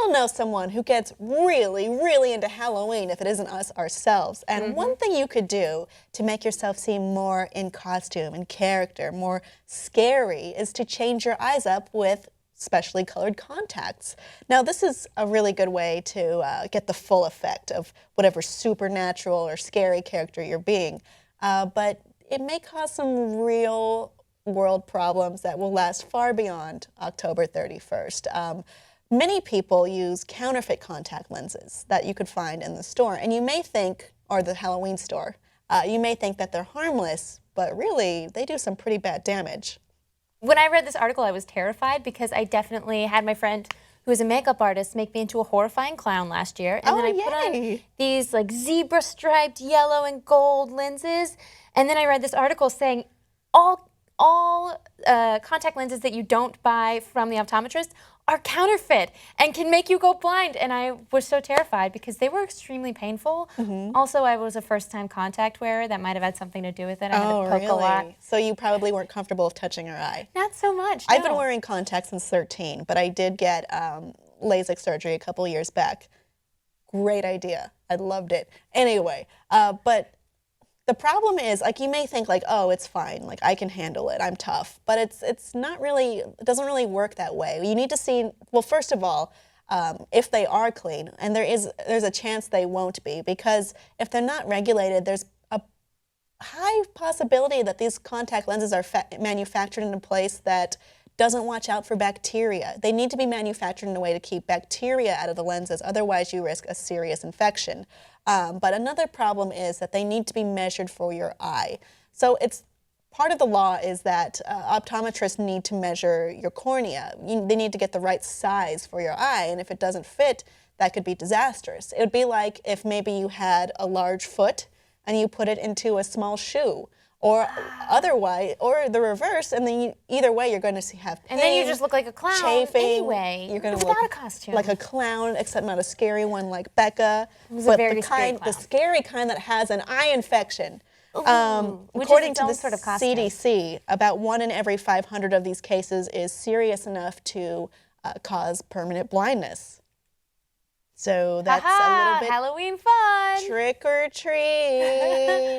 all know someone who gets really, really into Halloween if it isn't us ourselves. And one thing you could do to make yourself seem more in costume and character, more scary, is to change your eyes up with specially colored contacts. Now, this is a really good way to get the full effect of whatever supernatural or scary character you're being. But it may cause some real world problems that will last far beyond October 31st. Many people use counterfeit contact lenses that you could find in the store, and you may think, or the Halloween store, you may think that they're harmless, but really they do some pretty bad damage. When I read this article, I was terrified because I definitely had my friend who is a makeup artist make me into a horrifying clown last year. And then I put on these like zebra striped yellow and gold lenses. And then I read this article saying all contact lenses that you don't buy from the optometrist are counterfeit and can make you go blind. And I was so terrified because they were extremely painful. Also, I was a first-time contact wearer. That might have had something to do with it. I had to poke a lot. So you probably weren't comfortable with touching your eye. Not so much, no. I've been wearing contacts since 13, but I did get LASIK surgery a couple years back. Great idea. I loved it. Anyway, but the problem is, like, you may think like, oh, it's fine, like I can handle it, I'm tough, but it's not really, it doesn't really work that way. You need to see, well, first of all, if they are clean, and there's a chance they won't be, because if they're not regulated, there's a high possibility that these contact lenses are manufactured in a place that doesn't watch out for bacteria. They need to be manufactured in a way to keep bacteria out of the lenses, otherwise you risk a serious infection. But another problem is that they need to be measured for your eye. So it's part of the law is that optometrists need to measure your cornea. They need to get the right size for your eye, and if it doesn't fit, that could be disastrous. It would be like if maybe you had a large foot and you put it into a small shoe, or otherwise, or the reverse, and then either way you're going to have pain, and then you just look like a clown chafing. Anyway. You're going to without look a costume. like a clown, except not a scary one like Becca, but the scary kind that has an eye infection. Which According is to the sort of costume. CDC, about 1 in every 500 of these cases is serious enough to cause permanent blindness. So that's a little bit Halloween fun. Trick or treat.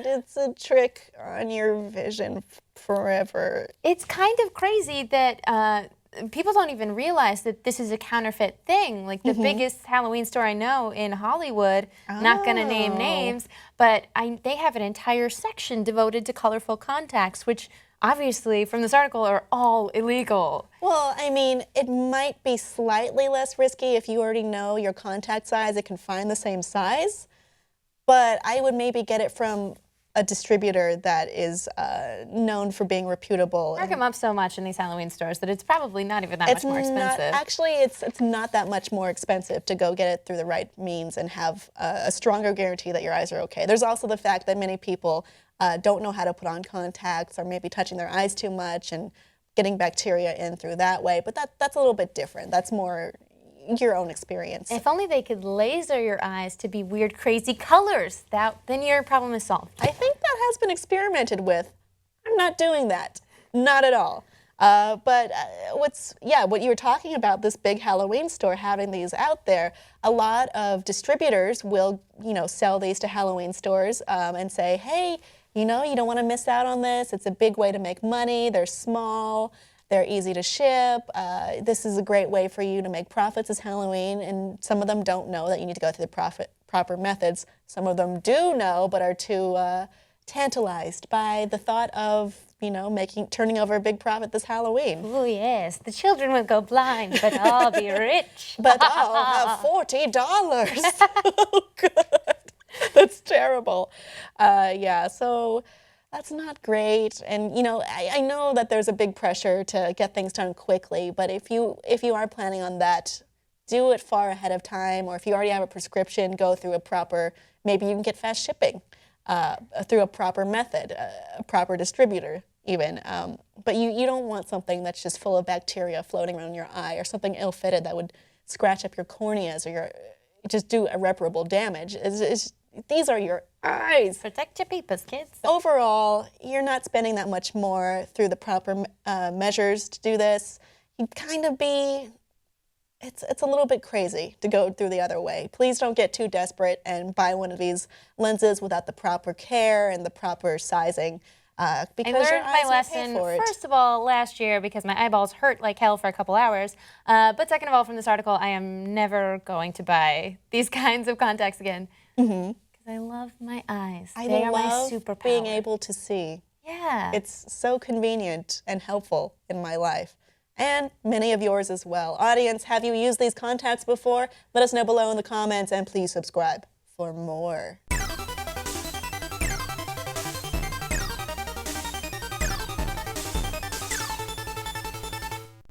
It's a trick on your vision forever. It's kind of crazy that people don't even realize that this is a counterfeit thing. Like the biggest Halloween store I know in Hollywood, not going to name names, but they have an entire section devoted to colorful contacts, which obviously from this article are all illegal. Well, I mean, it might be slightly less risky if you already know your contact size. It can find the same size, but I would maybe get it from a distributor that is known for being reputable. Mark them up so much in these Halloween stores that it's probably not even that much more expensive. Actually, it's not that much more expensive to go get it through the right means and have a stronger guarantee that your eyes are okay. There's also the fact that many people don't know how to put on contacts, or maybe touching their eyes too much and getting bacteria in through that way. But that's a little bit different. That's more your own experience. If only they could laser your eyes to be weird, crazy colors, then your problem is solved. I think that has been experimented with. I'm not doing that. Not at all. But what you were talking about, this big Halloween store having these out there, a lot of distributors will, sell these to Halloween stores and say, hey, you don't want to miss out on this. It's a big way to make money. They're small. They're easy to ship. This is a great way for you to make profits this Halloween. And some of them don't know that you need to go through the proper methods. Some of them do know, but are too tantalized by the thought of, turning over a big profit this Halloween. Oh yes, the children will go blind, but I'll be rich. But I'll have $40. Oh, good. That's terrible. So that's not great. And, I know that there's a big pressure to get things done quickly, but if you are planning on that, do it far ahead of time, or if you already have a prescription, go through maybe you can get fast shipping through a proper method, a proper distributor even. But you don't want something that's just full of bacteria floating around your eye, or something ill-fitted that would scratch up your corneas or just do irreparable damage. These are your eyes. Protect your peepers, kids. Overall, you're not spending that much more through the proper measures to do this. You'd kind of be it's a little bit crazy to go through the other way. Please don't get too desperate and buy one of these lenses without the proper care and the proper sizing. Because I learned my lesson, first of all, last year because my eyeballs hurt like hell for a couple hours. But second of all, from this article, I am never going to buy these kinds of contacts again. Because I love my eyes. They are my superpower. Being able to see. Yeah. It's so convenient and helpful in my life. And many of yours as well. Audience, have you used these contacts before? Let us know below in the comments, and please subscribe for more.